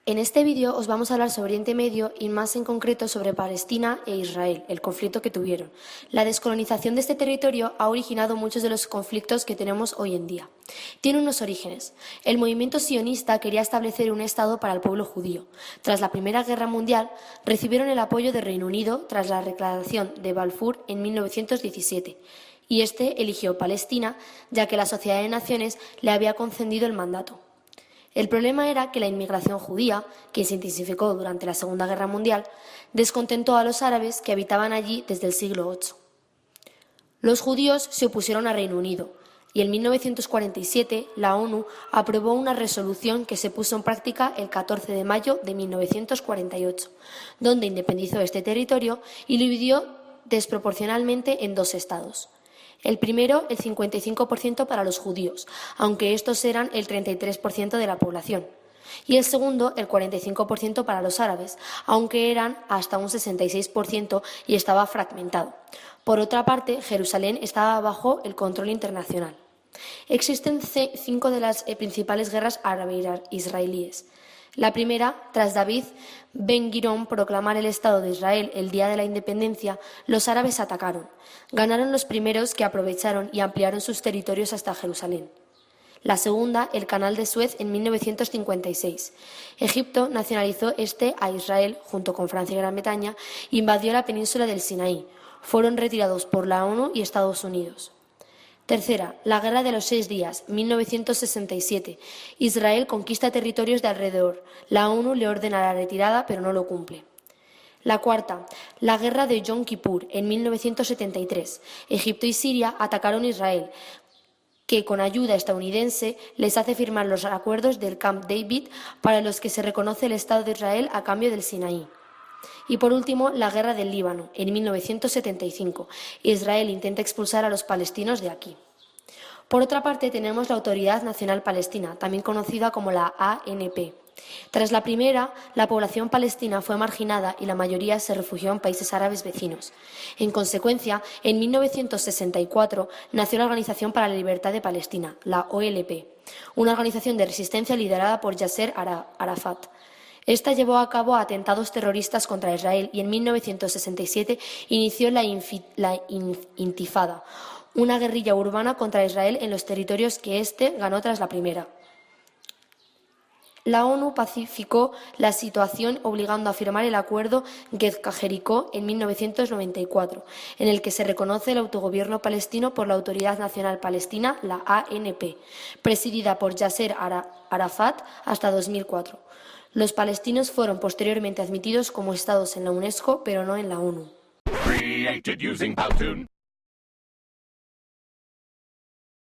En este vídeo os vamos a hablar sobre Oriente Medio y más en concreto sobre Palestina e Israel, el conflicto que tuvieron. La descolonización de este territorio ha originado muchos de los conflictos que tenemos hoy en día. Tiene unos orígenes. El movimiento sionista quería establecer un Estado para el pueblo judío. Tras la Primera Guerra Mundial, recibieron el apoyo del Reino Unido tras la Declaración de Balfour en 1917. Y este eligió Palestina, ya que la Sociedad de Naciones le había concedido el mandato. El problema era que la inmigración judía, que se intensificó durante la Segunda Guerra Mundial, descontentó a los árabes que habitaban allí desde el siglo VIII. Los judíos se opusieron al Reino Unido y en 1947 la ONU aprobó una resolución que se puso en práctica el 14 de mayo de 1948, donde independizó este territorio y lo dividió desproporcionalmente en dos estados. El primero, el 55% para los judíos, aunque estos eran el 33% de la población. Y el segundo, el 45% para los árabes, aunque eran hasta un 66% y estaba fragmentado. Por otra parte, Jerusalén estaba bajo el control internacional. Existen 5 de las principales guerras árabe-israelíes. La primera, tras David Ben-Gurión proclamar el Estado de Israel el día de la independencia, los árabes atacaron. Ganaron los primeros, que aprovecharon y ampliaron sus territorios hasta Jerusalén. La segunda, el Canal de Suez en 1956. Egipto nacionalizó a Israel junto con Francia y Gran Bretaña e invadió la península del Sinaí. Fueron retirados por la ONU y Estados Unidos. Tercera, la Guerra de los 6 días, 1967. Israel conquista territorios de alrededor. La ONU le ordena la retirada, pero no lo cumple. La cuarta, la Guerra de Yom Kippur, en 1973. Egipto y Siria atacaron Israel, que con ayuda estadounidense les hace firmar los acuerdos del Camp David, para los que se reconoce el Estado de Israel a cambio del Sinaí. Y por último, la Guerra del Líbano, en 1975. Israel intenta expulsar a los palestinos de aquí. Por otra parte, tenemos la Autoridad Nacional Palestina, también conocida como la ANP. Tras la primera, la población palestina fue marginada y la mayoría se refugió en países árabes vecinos. En consecuencia, en 1964 nació la Organización para la Libertad de Palestina, la OLP, una organización de resistencia liderada por Yasser Arafat. Esta llevó a cabo atentados terroristas contra Israel y en 1967 inició la Intifada, una guerrilla urbana contra Israel en los territorios que éste ganó tras la primera. La ONU pacificó la situación obligando a firmar el acuerdo Guezca-Jericó en 1994, en el que se reconoce el autogobierno palestino por la Autoridad Nacional Palestina, la ANP, presidida por Yasser Arafat hasta 2004. Los palestinos fueron posteriormente admitidos como estados en la UNESCO, pero no en la ONU.